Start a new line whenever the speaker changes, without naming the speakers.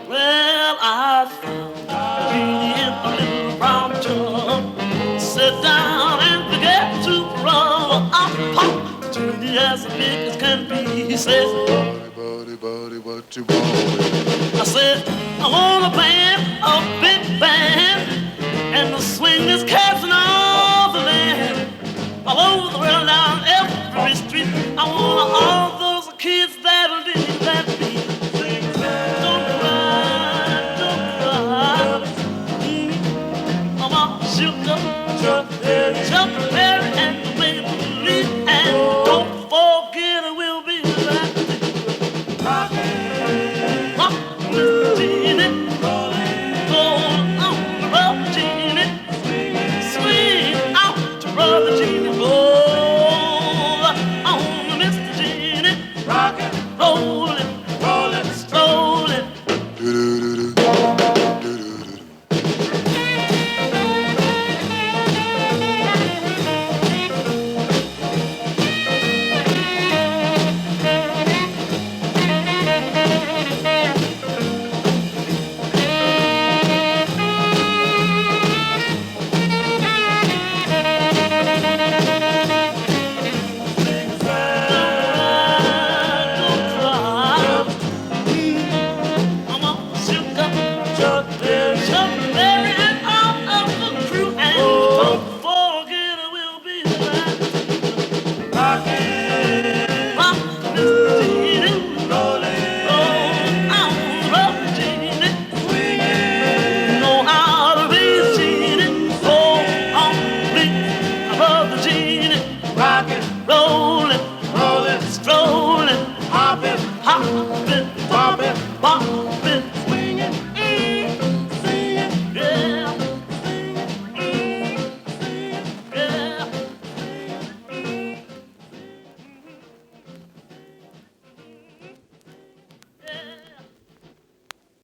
Well, I found Genie in a little brown jug. Sit down and forget to run. I'm pop. Genie as big as can be. He says, buddy, what you want? I said, I want a big band, and the swing is catching all the land. All over the world, down every street. I want all those kids that'll leave that beat. Don't cry. I want sugar, jump, Mary, and the way to leave. And don't forget, it will be right.